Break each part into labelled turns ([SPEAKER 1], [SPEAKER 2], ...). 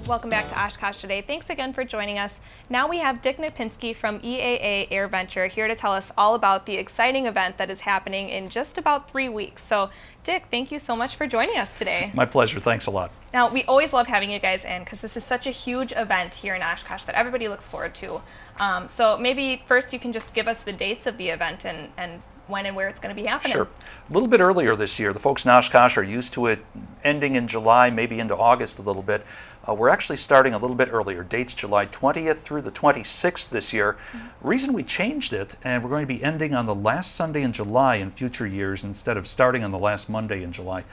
[SPEAKER 1] Welcome back to Oshkosh Today. Thanks again for joining us. Now we have Dick Napinski from EAA AirVenture here to tell us all about the exciting event that is happening in just about 3 weeks. So, Dick, thank you so much for joining us today.
[SPEAKER 2] My pleasure. Thanks a lot.
[SPEAKER 1] Now, we always love having you guys in because this is such a huge event here in Oshkosh that everybody looks forward to. So maybe first you can just give us the dates of the event and when and where it's going to be happening.
[SPEAKER 2] Sure. A little bit earlier this year. The folks in Oshkosh are used to it ending in July, maybe into August a little bit. We're actually starting a little bit earlier. Dates July 20th through the 26th this year. Reason we changed it, and we're going to be ending on the last Sunday in July in future years instead of starting on the last Monday in July.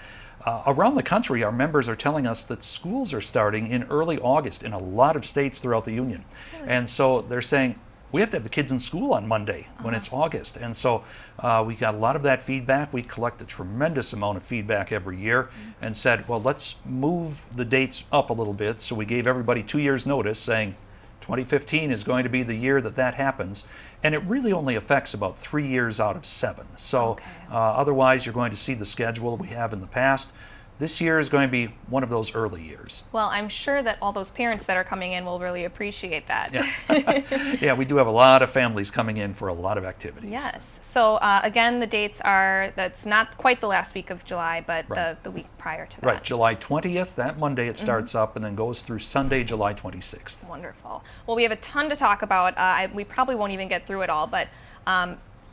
[SPEAKER 2] Around the country, our members are telling us that schools are starting in early August in a lot of states throughout the union. And so they're saying, we have to have the kids in school on Monday when it's August. And so we got a lot of that feedback. We collect a tremendous amount of feedback every year and said, well, let's move the dates up a little bit. So we gave everybody 2 years notice saying 2015 is going to be the year that happens. And it really only affects about 3 years out of 7. So otherwise, you're going to see the schedule we have in the past. This year is going to be one of those early years.
[SPEAKER 1] Well, I'm sure that all those parents that are coming in will really appreciate that.
[SPEAKER 2] Yeah, yeah, we do have a lot of families coming in for a lot of activities.
[SPEAKER 1] Yes. So again, the dates are, that's not quite the last week of July, but the week prior to that.
[SPEAKER 2] Right, July 20th, that Monday it starts up and then goes through Sunday, July 26th.
[SPEAKER 1] Wonderful. Well, we have a ton to talk about. We probably won't even get through it all, but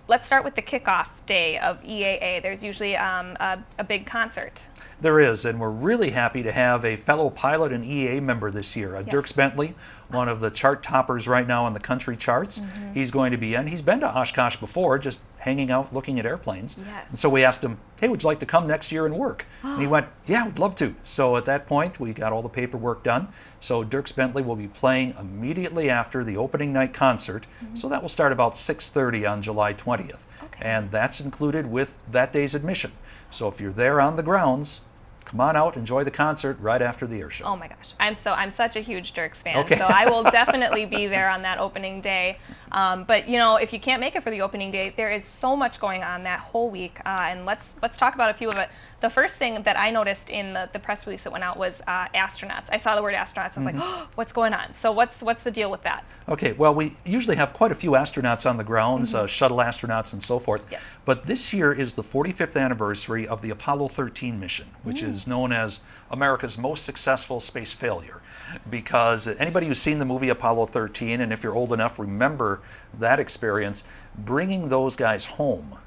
[SPEAKER 1] let's start with the kickoff day of EAA. There's usually a big concert.
[SPEAKER 2] There is, and we're really happy to have a fellow pilot and EAA member this year, Dirk Bentley, one of the chart toppers right now on the country charts. He's going to be in. He's been to Oshkosh before, just hanging out looking at airplanes. And so we asked him, hey, would you like to come next year and work? And he went, yeah, I'd love to. So at that point, we got all the paperwork done. So Dirk Bentley will be playing immediately after the opening night concert. So that will start about 6:30 on July 20th. And that's included with that day's admission. So if you're there on the grounds, come on out, enjoy the concert right after the air show.
[SPEAKER 1] Oh my gosh, I'm such a huge Dirks fan, so I will definitely be there on that opening day. But you know, if you can't make it for the opening day, there is so much going on that whole week, and let's talk about a few of it. The first thing that I noticed in the press release that went out was astronauts. I saw the word astronauts. I was like, oh, what's going on? So what's the deal with that?
[SPEAKER 2] Okay, well, we usually have quite a few astronauts on the grounds, shuttle astronauts and so forth.
[SPEAKER 1] Yes.
[SPEAKER 2] But this year is the 45th anniversary of the Apollo 13 mission, which is known as America's most successful space failure. Because anybody who's seen the movie Apollo 13, and if you're old enough, remember that experience, bringing those guys home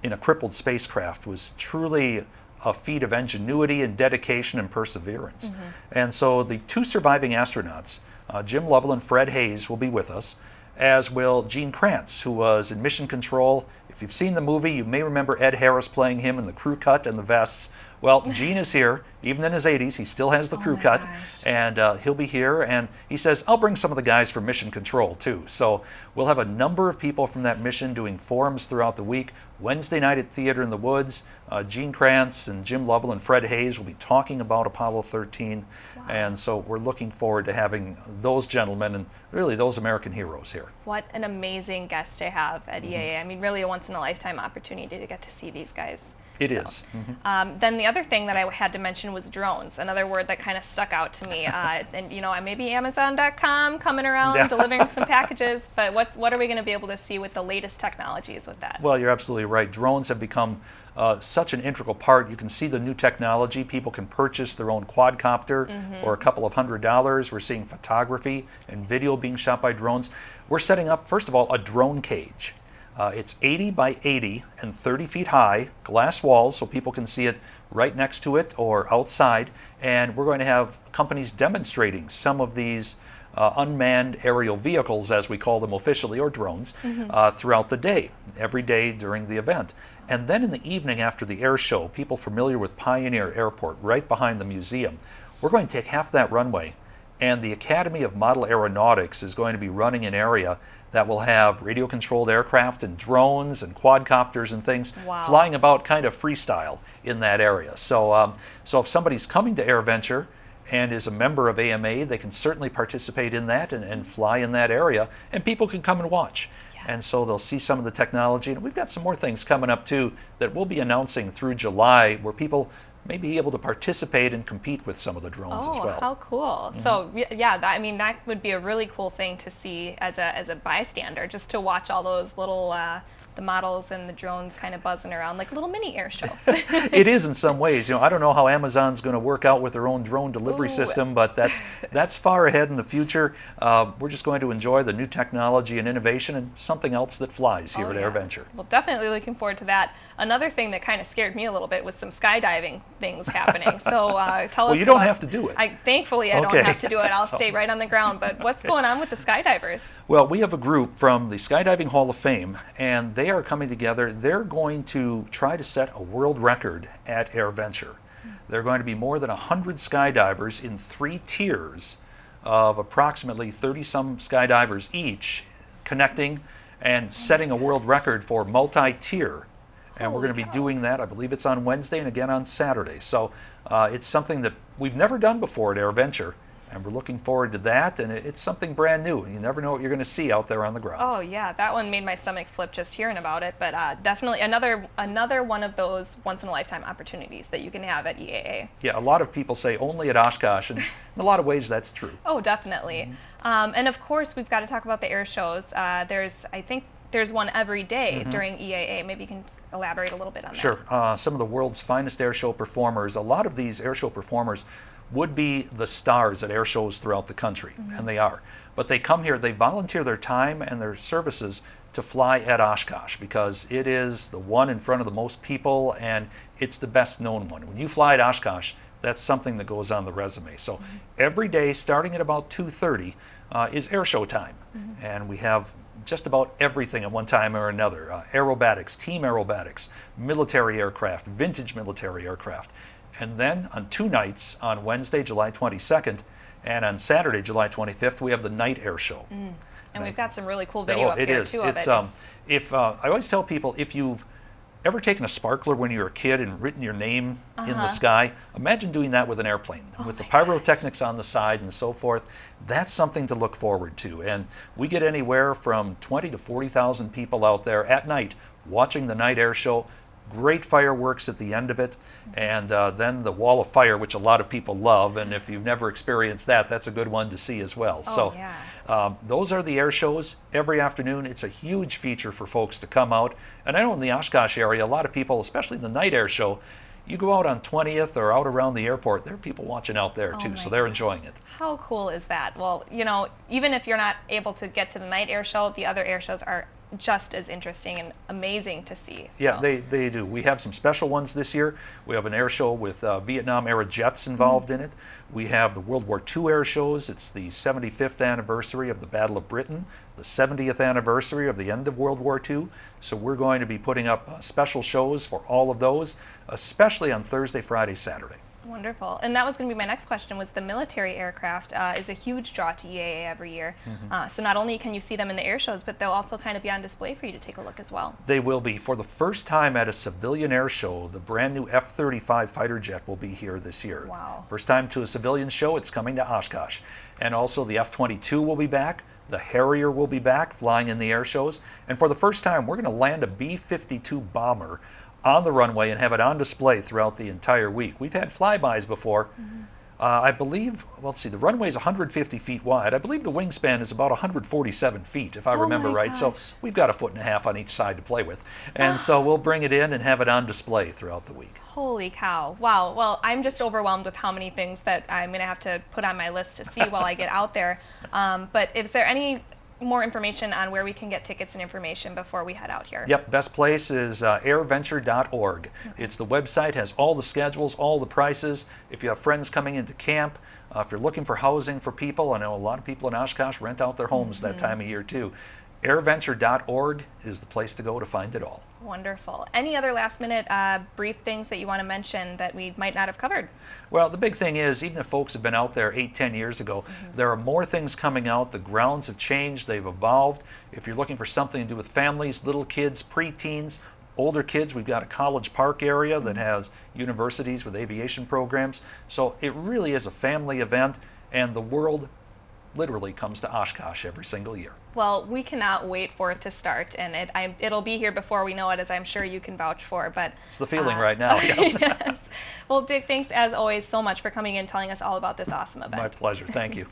[SPEAKER 2] in a crippled spacecraft was truly a feat of ingenuity and dedication and perseverance. And so the two surviving astronauts, Jim Lovell and Fred Hayes, will be with us, as will Gene Kranz, who was in mission control. If you've seen the movie, you may remember Ed Harris playing him in the crew cut and the vests. Well, Gene is here. Even in his 80s, he still has the crew cut, and he'll be here. And he says, I'll bring some of the guys from mission control, too. So we'll have a number of people from that mission doing forums throughout the week. Wednesday night at Theater in the Woods, Gene Kranz and Jim Lovell and Fred Hayes will be talking about Apollo 13. And so we're looking forward to having those gentlemen and really those American heroes here.
[SPEAKER 1] What an amazing guest to have at EAA. I mean, really a once-in-a-lifetime opportunity to get to see these guys.
[SPEAKER 2] It is.
[SPEAKER 1] Then the other thing that I had to mention was drones, another word that kind of stuck out to me. And you know, maybe Amazon.com coming around delivering some packages, but what are we going to be able to see with the latest technologies with that?
[SPEAKER 2] Well, you're absolutely right. Drones have become such an integral part. You can see the new technology. People can purchase their own quadcopter for a couple of $100s. We're seeing photography and video being shot by drones. We're setting up, first of all, a drone cage. It's 80 by 80 and 30 feet high, glass walls so people can see it right next to it or outside. And we're going to have companies demonstrating some of these unmanned aerial vehicles, as we call them officially, or drones, throughout the day, every day during the event. And then in the evening after the air show, people familiar with Pioneer Airport, right behind the museum, we're going to take half that runway, and the Academy of Model Aeronautics is going to be running an area that will have radio-controlled aircraft and drones and quadcopters and things flying about kind of freestyle in that area. So, so if somebody's coming to AirVenture and is a member of AMA, they can certainly participate in that and fly in that area, and people can come and watch. And so they'll see some of the technology. And we've got some more things coming up, too, that we'll be announcing through July where people maybe able to participate and compete with some of the drones as well.
[SPEAKER 1] Oh, how cool. So yeah, I mean, that would be a really cool thing to see as a bystander, just to watch all those little the models and the drones kind of buzzing around like a little mini air show.
[SPEAKER 2] It is in some ways. I don't know how Amazon's going to work out with their own drone delivery system, but that's far ahead in the future. We're just going to enjoy the new technology and innovation and something else that flies here at AirVenture.
[SPEAKER 1] Well, definitely looking forward to that. Another thing that kind of scared me a little bit was some skydiving things happening. So tell us.
[SPEAKER 2] Well, you don't have to do it.
[SPEAKER 1] Thankfully, I don't have to do it. I'll stay right on the ground. But what's going on with the skydivers?
[SPEAKER 2] Well, we have a group from the Skydiving Hall of Fame, and they are coming together. They're going to try to set a world record at AirVenture. There are going to be more than 100 skydivers in 3 tiers of approximately 30-some skydivers each, connecting and setting a world record for multi-tier. And we're going to be doing that. I believe it's on Wednesday and again on Saturday. So it's something that we've never done before at AirVenture, and we're looking forward to that. And it's something brand new. You never know what you're going to see out there on the grounds.
[SPEAKER 1] Oh yeah, that one made my stomach flip just hearing about it. But definitely another one of those once-in-a-lifetime opportunities that you can have at EAA.
[SPEAKER 2] Yeah, a lot of people say only at Oshkosh, and in a lot of ways that's true.
[SPEAKER 1] Oh, definitely. And of course, we've got to talk about the air shows. I think there's one every day during EAA. Maybe you can elaborate a little bit on that.
[SPEAKER 2] Sure. Some of the world's finest air show performers, a lot of these air show performers would be the stars at air shows throughout the country, and they are. But they come here, they volunteer their time and their services to fly at Oshkosh because it is the one in front of the most people, and it's the best known one. When you fly at Oshkosh, that's something that goes on the resume. So every day, starting at about 2:30, is air show time, and we have just about everything at one time or another. Aerobatics, team aerobatics, military aircraft, vintage military aircraft. And then on 2 nights, on Wednesday, July 22nd, and on Saturday, July 25th, we have the night air show.
[SPEAKER 1] And we've got some really cool video up here too of it.
[SPEAKER 2] I always tell people, if you've ever taken a sparkler when you were a kid and written your name in the sky, imagine doing that with an airplane, with the pyrotechnics on the side and so forth. That's something to look forward to. And we get anywhere from 20 to 40,000 people out there at night watching the night air show. Great fireworks at the end of it, and then the wall of fire, which a lot of people love, and if you've never experienced that, that's a good one to see as well. Those are the air shows every afternoon. It's a huge feature for folks to come out, and I know in the Oshkosh area, a lot of people, especially the night air show, you go out on 20th or out around the airport, there are people watching out there too, so they're enjoying it.
[SPEAKER 1] How cool is that? Well, even if you're not able to get to the night air show, the other air shows are just as interesting and amazing to see. So.
[SPEAKER 2] Yeah, they do. We have some special ones this year. We have an air show with Vietnam-era jets involved in it. We have the World War II air shows. It's the 75th anniversary of the Battle of Britain, the 70th anniversary of the end of World War II. So we're going to be putting up special shows for all of those, especially on Thursday, Friday, Saturday.
[SPEAKER 1] Wonderful. And that was going to be my next question, was the military aircraft is a huge draw to EAA every year. So not only can you see them in the air shows, but they'll also kind of be on display for you to take a look as well.
[SPEAKER 2] They will be. For the first time at a civilian air show, the brand new F-35 fighter jet will be here this year.
[SPEAKER 1] Wow.
[SPEAKER 2] First time to a civilian show, it's coming to Oshkosh. And also the F-22 will be back. The Harrier will be back, flying in the air shows. And for the first time, we're going to land a B-52 bomber on the runway and have it on display throughout the entire week. We've had flybys before. I believe, well, let's see, the runway is 150 feet wide. I believe the wingspan is about 147 feet, if I remember right.
[SPEAKER 1] Gosh.
[SPEAKER 2] So we've got 1.5 feet on each side to play with. And so we'll bring it in and have it on display throughout the week.
[SPEAKER 1] Holy cow. Wow. Well, I'm just overwhelmed with how many things that I'm going to have to put on my list to see while I get out there. But is there any more information on where we can get tickets and information before we head out here?
[SPEAKER 2] Yep, best place is airventure.org. It's the website, has all the schedules, all the prices. If you have friends coming into camp, if you're looking for housing for people, I know a lot of people in Oshkosh rent out their homes that time of year too. Airventure.org is the place to go to find it all.
[SPEAKER 1] Wonderful. Any other last minute brief things that you want to mention that we might not have covered?
[SPEAKER 2] Well, the big thing is, even if folks have been out there 8-10 years ago, there are more things coming out. The grounds have changed, they've evolved. If you're looking for something to do with families, little kids, preteens, older kids, we've got a college park area that has universities with aviation programs. So it really is a family event, and the world literally comes to Oshkosh every single year.
[SPEAKER 1] Well, we cannot wait for it to start, and it'll be here before we know it, as I'm sure you can vouch for. But
[SPEAKER 2] it's the feeling right now.
[SPEAKER 1] Yes. Well, Dick, thanks as always so much for coming in and telling us all about this awesome event.
[SPEAKER 2] My pleasure. Thank you.